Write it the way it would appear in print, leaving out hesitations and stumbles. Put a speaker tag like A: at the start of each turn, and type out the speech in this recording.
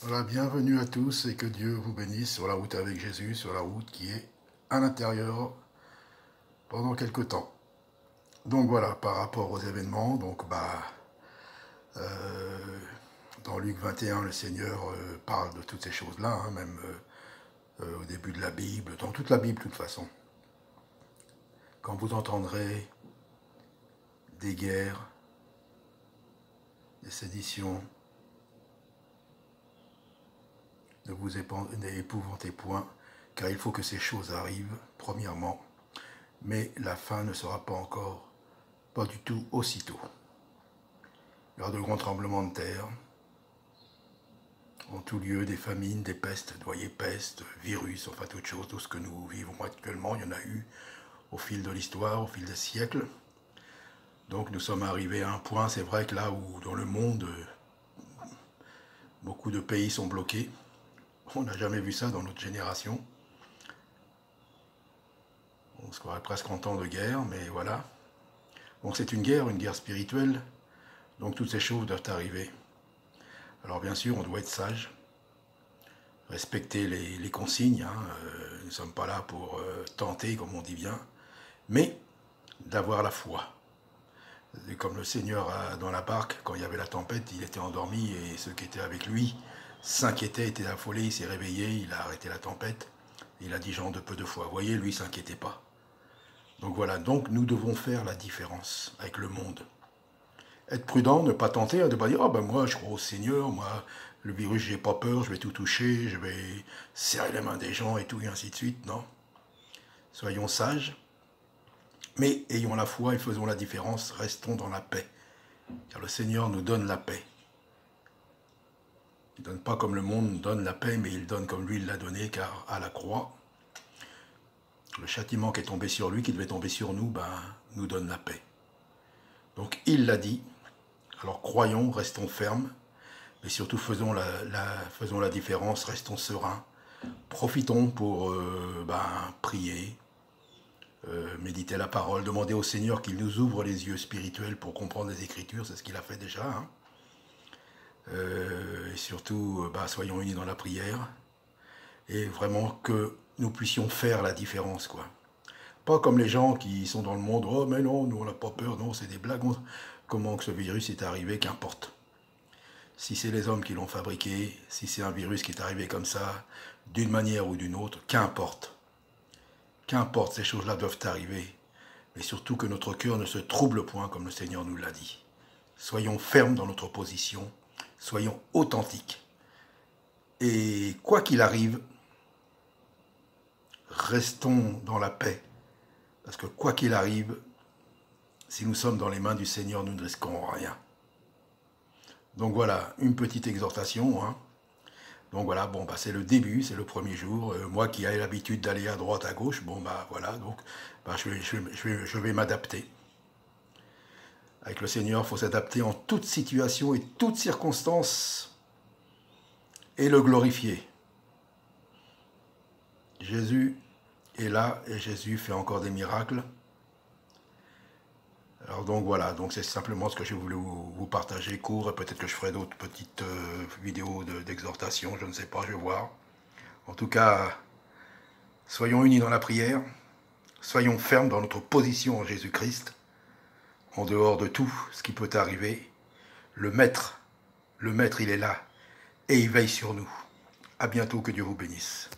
A: Voilà, bienvenue à tous et que Dieu vous bénisse sur la route avec Jésus, sur la route qui est à l'intérieur pendant quelque temps. Donc voilà, par rapport aux événements, euh, dans Luc 21, le Seigneur parle de toutes ces choses-là, hein, même au début de la Bible, dans toute la Bible de toute façon. Quand vous entendrez des guerres, des séditions, ne vous épouvantez point, car il faut que ces choses arrivent, premièrement, mais la fin ne sera pas du tout aussitôt. Il y aura de grands tremblements de terre, en tout lieu, des famines, des pestes, voyez, pestes, virus, enfin toutes choses, tout ce que nous vivons actuellement, il y en a eu au fil de l'histoire, au fil des siècles. Donc nous sommes arrivés à un point, c'est vrai que là où dans le monde, beaucoup de pays sont bloqués, on n'a jamais vu ça dans notre génération. On se croirait presque en temps de guerre, mais voilà. Donc c'est une guerre spirituelle, donc toutes ces choses doivent arriver. Alors bien sûr, on doit être sage, respecter les consignes, hein, nous ne sommes pas là pour tenter, comme on dit bien, mais d'avoir la foi. Et comme le Seigneur dans la barque, quand il y avait la tempête, il était endormi et ceux qui étaient avec lui s'inquiétaient, étaient affolés, il s'est réveillé, il a arrêté la tempête, il a dit gens de peu de foi. Vous voyez, lui, ne s'inquiétait pas. Donc voilà, donc nous devons faire la différence avec le monde. Être prudent, ne pas tenter, ne pas dire « Ah ben moi, je crois au Seigneur, moi, le virus, j'ai pas peur, je vais tout toucher, je vais serrer les mains des gens et tout, et ainsi de suite. » Non. Soyons sages, mais ayons la foi et faisons la différence, restons dans la paix. Car le Seigneur nous donne la paix. Il ne donne pas comme le monde donne la paix, mais il donne comme lui il l'a donné, car à la croix, le châtiment qui est tombé sur lui, qui devait tomber sur nous, nous donne la paix. Donc il l'a dit, alors croyons, restons fermes, mais surtout faisons la différence, restons sereins. Profitons pour prier, méditer la parole, demander au Seigneur qu'il nous ouvre les yeux spirituels pour comprendre les Écritures, c'est ce qu'il a fait déjà. Hein. Et surtout, soyons unis dans la prière, et vraiment que nous puissions faire la différence, quoi. Pas comme les gens qui sont dans le monde, « Oh mais non, nous on n'a pas peur, non, c'est des blagues. » Comment que ce virus est arrivé, qu'importe. Si c'est les hommes qui l'ont fabriqué, si c'est un virus qui est arrivé comme ça, d'une manière ou d'une autre, qu'importe. Qu'importe, ces choses-là doivent arriver. Mais surtout que notre cœur ne se trouble point, comme le Seigneur nous l'a dit. Soyons fermes dans notre position, soyons authentiques. Et quoi qu'il arrive, restons dans la paix. Parce que quoi qu'il arrive, si nous sommes dans les mains du Seigneur, nous ne risquons rien. Donc voilà, une petite exhortation. Hein. Donc voilà, c'est le début, c'est le premier jour. Moi qui ai l'habitude d'aller à droite, à gauche, voilà, donc je vais m'adapter. Avec le Seigneur, il faut s'adapter en toute situation et toute circonstance et le glorifier. Jésus est là et Jésus fait encore des miracles. Alors donc voilà, donc c'est simplement ce que je voulais vous partager, court, et peut-être que je ferai d'autres petites vidéos d'exhortation, je ne sais pas, je vais voir. En tout cas, soyons unis dans la prière, soyons fermes dans notre position en Jésus-Christ, en dehors de tout ce qui peut arriver. Le Maître, il est là, et il veille sur nous. À bientôt, que Dieu vous bénisse.